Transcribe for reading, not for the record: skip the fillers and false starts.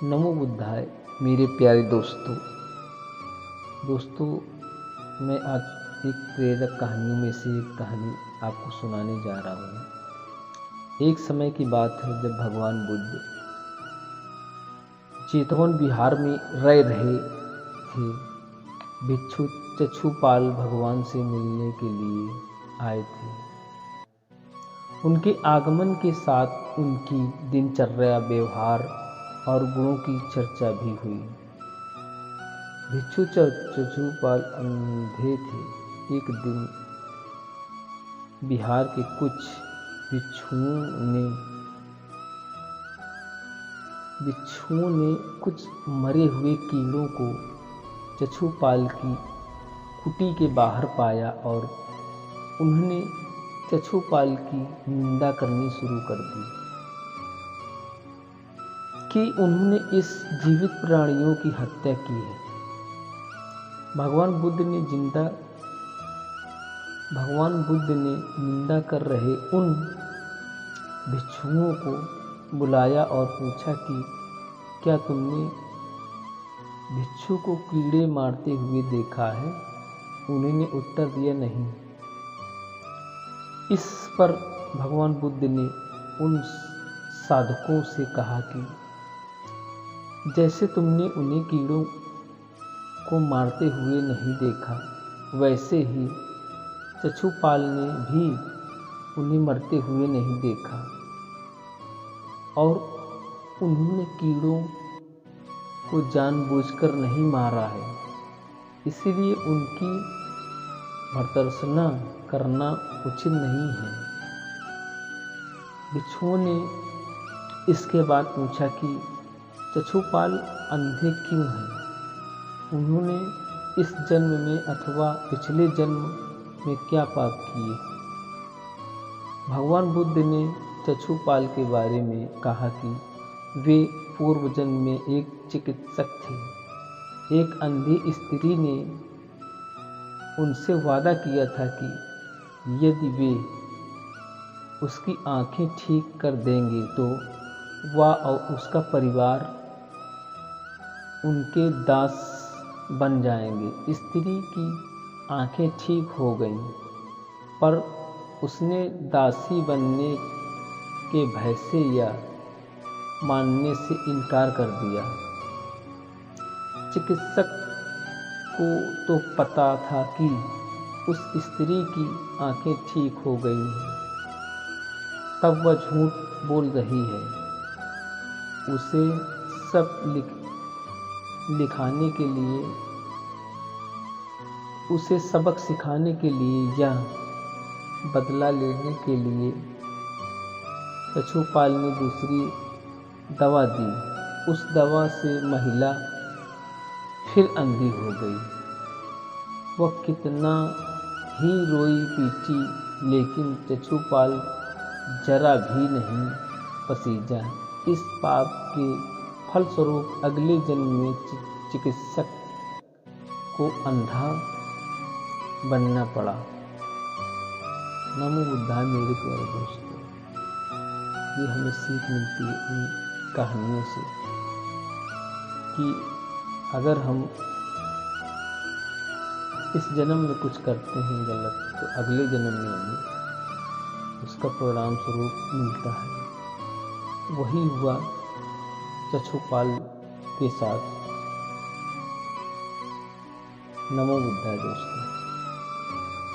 नमो बुद्धाय मेरे प्यारे दोस्तों, मैं आज एक प्रेरक कहानियों में से एक कहानी आपको सुनाने जा रहा हूँ। एक समय की बात है जब भगवान बुद्ध चेतवन विहार में रह रहे थे। भिक्षु चक्षुपाल भगवान से मिलने के लिए आए थे। उनके आगमन के साथ उनकी दिनचर्या, व्यवहार और गुणों की चर्चा भी हुई। भिक्षु चक्षुपाल अंधे थे। एक दिन बिहार के कुछ भिक्षुओं ने कुछ मरे हुए कीड़ों को चक्षुपाल की कुटी के बाहर पाया और उन्होंने चक्षुपाल की निंदा करनी शुरू कर दी कि उन्होंने इस जीवित प्राणियों की हत्या की है। भगवान बुद्ध ने निंदा कर रहे उन भिक्षुओं को बुलाया और पूछा कि क्या तुमने भिक्षु को कीड़े मारते हुए देखा है? उन्होंने उत्तर दिया, नहीं। इस पर भगवान बुद्ध ने उन साधकों से कहा कि जैसे तुमने उन्हें कीड़ों को मारते हुए नहीं देखा, वैसे ही चक्षुपाल ने भी उन्हें मरते हुए नहीं देखा और उन्होंने कीड़ों को जानबूझकर नहीं मारा है। इसलिए उनकी भर्त्सना करना उचित नहीं है। भिक्षुओं ने इसके बाद पूछा कि चक्षुपाल अंधे क्यों हैं? उन्होंने इस जन्म में अथवा पिछले जन्म में क्या पाप किए? भगवान बुद्ध ने चक्षुपाल के बारे में कहा कि वे पूर्व जन्म में एक चिकित्सक थे। एक अंधी स्त्री ने उनसे वादा किया था कि यदि वे उसकी आंखें ठीक कर देंगे तो वह और उसका परिवार उनके दास बन जाएंगे। स्त्री की आंखें ठीक हो गईं, पर उसने दासी बनने के भय से या मानने से इनकार कर दिया। चिकित्सक को तो पता था कि उस स्त्री की आंखें ठीक हो गई हैं, तब वह झूठ बोल रही है। उसे सबक सिखाने के लिए या बदला लेने के लिए चक्षुपाल ने दूसरी दवा दी। उस दवा से महिला फिर अंधी हो गई। वह कितना ही रोई पीटी, लेकिन चक्षुपाल जरा भी नहीं पसीजा। इस पाप के फलस्वरूप अगले जन्म में चिकित्सक को अंधा बनना पड़ा। नमो बुद्धाय मेरे प्यारे दोस्तों, ये हमें सीख मिलती है इन कहानियों से कि अगर हम इस जन्म में कुछ करते हैं गलत, तो अगले जन्म में हमें उसका परिणाम स्वरूप मिलता है। वही हुआ चक्षुपाल के साथ। नमो बुद्धाय दोस्तों।